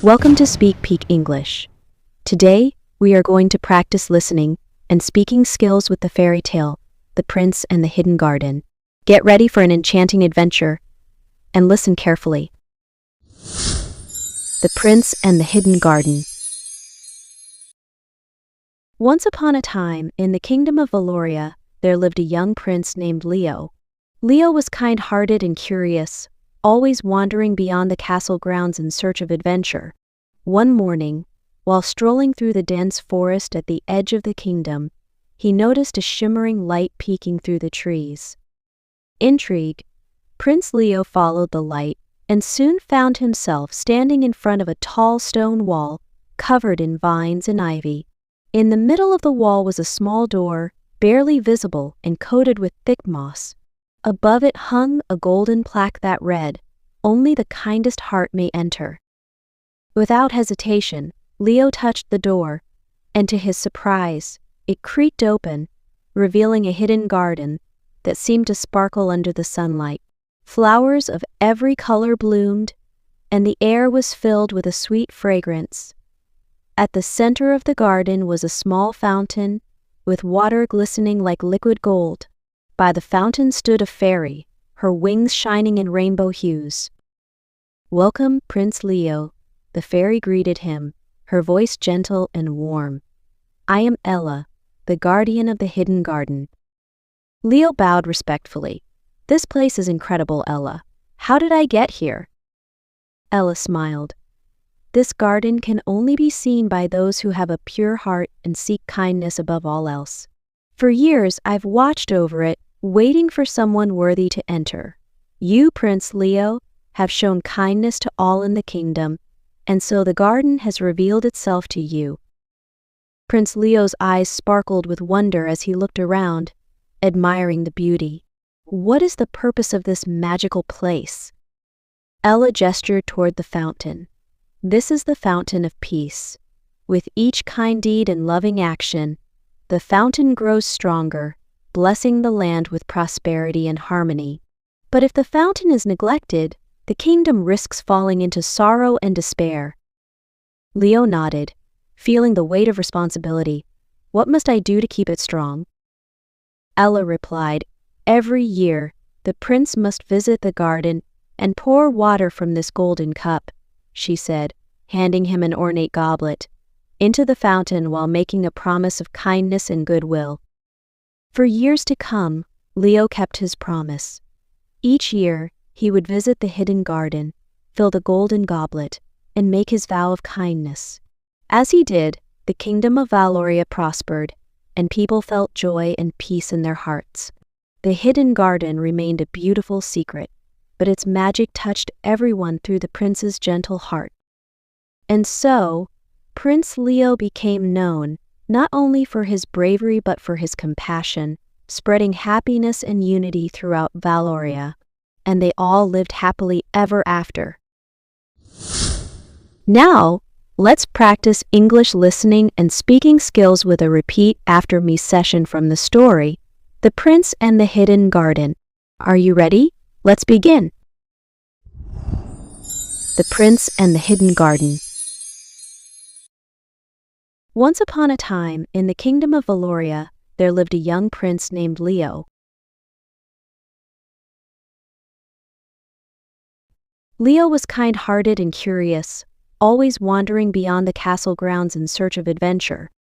Welcome to Speak Peak English. Today, we are going to practice listening and speaking skills with the fairy tale, The Prince and the Hidden Garden. Get ready for an enchanting adventure and listen carefully. The Prince and the Hidden Garden. Once upon a time, in the kingdom of Valoria, there lived a young prince named Leo. Leo was kind-hearted and curious, always wandering beyond the castle grounds in search of adventure. One morning, while strolling through the dense forest at the edge of the kingdom, he noticed a shimmering light peeking through the trees. Intrigued, Prince Leo followed the light and soon found himself standing in front of a tall stone wall covered in vines and ivy. In the middle of the wall was a small door, barely visible and coated with thick moss. Above it hung a golden plaque that read, "Only the kindest heart may enter." Without hesitation, Leo touched the door, and to his surprise, it creaked open, revealing a hidden garden that seemed to sparkle under the sunlight. Flowers of every color bloomed, and the air was filled with a sweet fragrance. At the center of the garden was a small fountain, with water glistening like liquid gold. By the fountain stood a fairy, her wings shining in rainbow hues. "Welcome, Prince Leo," the fairy greeted him, her voice gentle and warm. "I am Ella, the guardian of the hidden garden." Leo bowed respectfully. "This place is incredible, Ella. How did I get here?" Ella smiled. "This garden can only be seen by those who have a pure heart and seek kindness above all else. For years, I've watched over it, waiting for someone worthy to enter. You, Prince Leo, have shown kindness to all in the kingdom, and so the garden has revealed itself to you." Prince Leo's eyes sparkled with wonder as he looked around, admiring the beauty. "What is the purpose of this magical place?" Ella gestured toward the fountain. "This is the fountain of peace. With each kind deed and loving action, the fountain grows stronger, blessing the land with prosperity and harmony. But if the fountain is neglected, the kingdom risks falling into sorrow and despair." Leo nodded, feeling the weight of responsibility. "What must I do to keep it strong?" Ella replied, "Every year, the prince must visit the garden and pour water from this golden cup," she said, handing him an ornate goblet, "into the fountain while making a promise of kindness and goodwill." For years to come, Leo kept his promise. Each year, he would visit the hidden garden, fill the golden goblet, and make his vow of kindness. As he did, the kingdom of Valoria prospered, and people felt joy and peace in their hearts. The hidden garden remained a beautiful secret, but its magic touched everyone through the prince's gentle heart. And so, Prince Leo became known not only for his bravery but for his compassion, spreading happiness and unity throughout Valoria, and they all lived happily ever after. Now, let's practice English listening and speaking skills with a repeat after me session from the story, The Prince and the Hidden Garden. Are you ready? Let's begin. The Prince and the Hidden Garden. Once upon a time, in the kingdom of Valoria, there lived a young prince named Leo. Leo was kind-hearted and curious, always wandering beyond the castle grounds in search of adventure.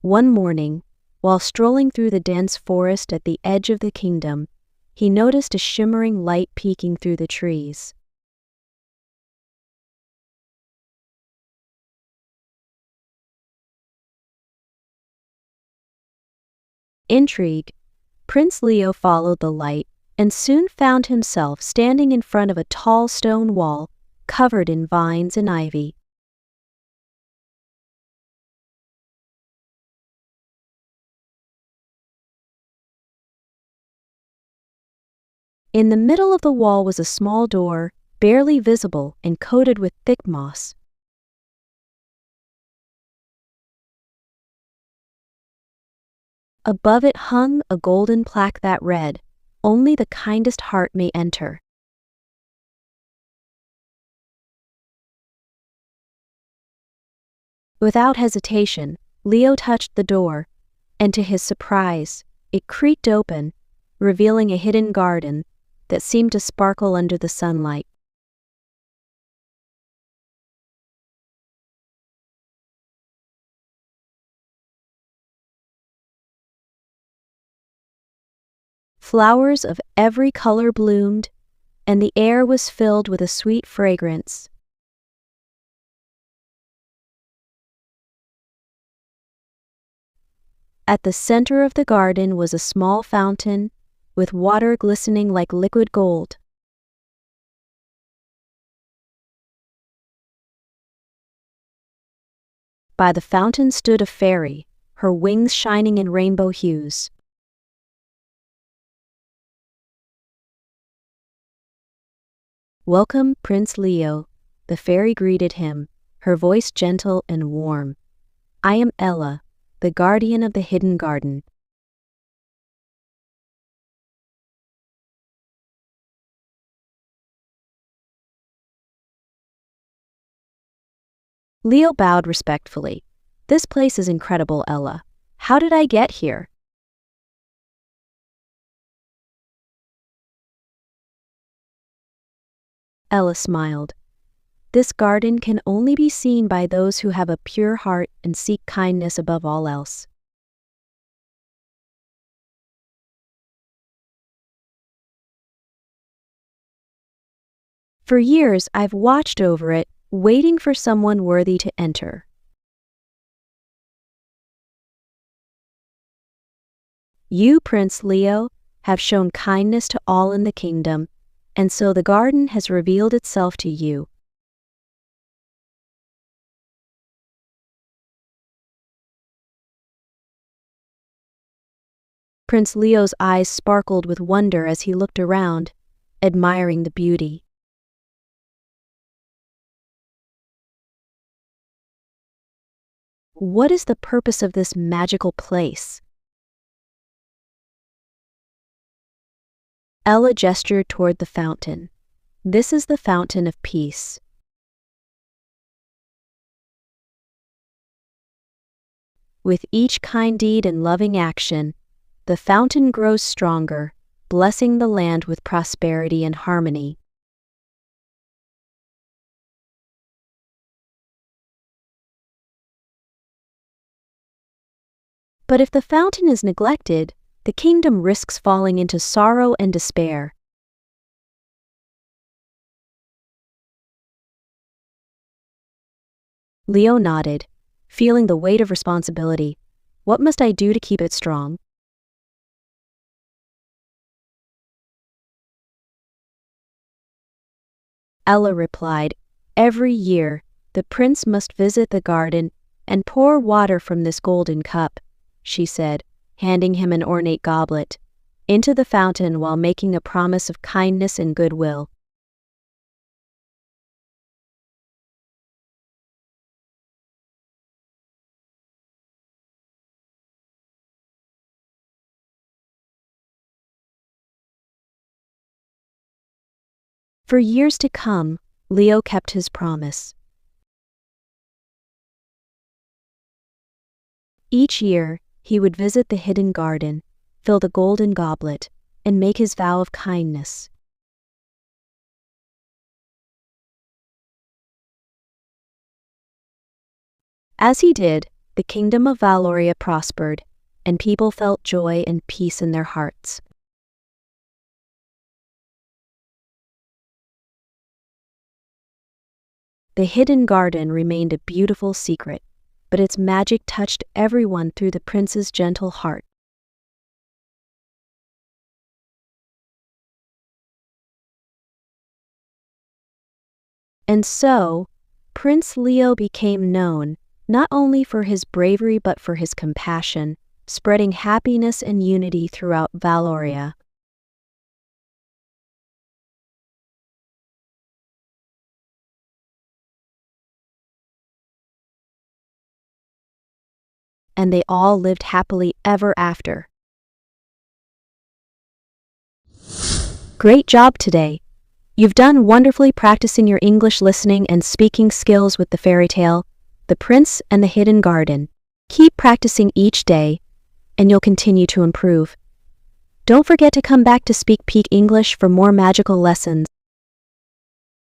One morning, while strolling through the dense forest at the edge of the kingdom, he noticed a shimmering light peeking through the trees. Intrigued, Prince Leo followed the light and soon found himself standing in front of a tall stone wall covered in vines and ivy. In the middle of the wall was a small door, barely visible and coated with thick moss. Above it hung a golden plaque that read, only the kindest heart may enter. Without hesitation, Leo touched the door, and to his surprise, it creaked open, revealing a hidden garden that seemed to sparkle under the sunlight. Flowers of every color bloomed, and the air was filled with a sweet fragrance. At the center of the garden was a small fountain, with water glistening like liquid gold. By the fountain stood a fairy, her wings shining in rainbow hues. "Welcome, Prince Leo," the fairy greeted him, her voice gentle and warm. "I am Ella, the guardian of the hidden garden." Leo bowed respectfully. "This place is incredible, Ella. How did I get here?" Ella smiled. "This garden can only be seen by those who have a pure heart and seek kindness above all else." "For years I've watched over it, waiting for someone worthy to enter. You, Prince Leo, have shown kindness to all in the kingdom, and so the garden has revealed itself to you." Prince Leo's eyes sparkled with wonder as he looked around, admiring the beauty. "What is the purpose of this magical place?" Ella gestured toward the fountain. "This is the fountain of peace. With each kind deed and loving action, the fountain grows stronger, blessing the land with prosperity and harmony." "But if the fountain is neglected, the kingdom risks falling into sorrow and despair." Leo nodded, feeling the weight of responsibility. "What must I do to keep it strong?" Ella replied, "Every year, the prince must visit the garden and pour water from this golden cup," she said, handing him an ornate goblet, "into the fountain while making a promise of kindness and goodwill." For years to come, Leo kept his promise. Each year, he would visit the hidden garden, fill the golden goblet, and make his vow of kindness. As he did, the kingdom of Valoria prospered, and people felt joy and peace in their hearts. The hidden garden remained a beautiful secret, but its magic touched everyone through the prince's gentle heart. And so, Prince Leo became known not only for his bravery but for his compassion, spreading happiness and unity throughout Valoria. And they all lived happily ever after. Great job today. You've done wonderfully practicing your English listening and speaking skills with the fairy tale, The Prince and the Hidden Garden. Keep practicing each day, and you'll continue to improve. Don't forget to come back to Speak Peak English for more magical lessons.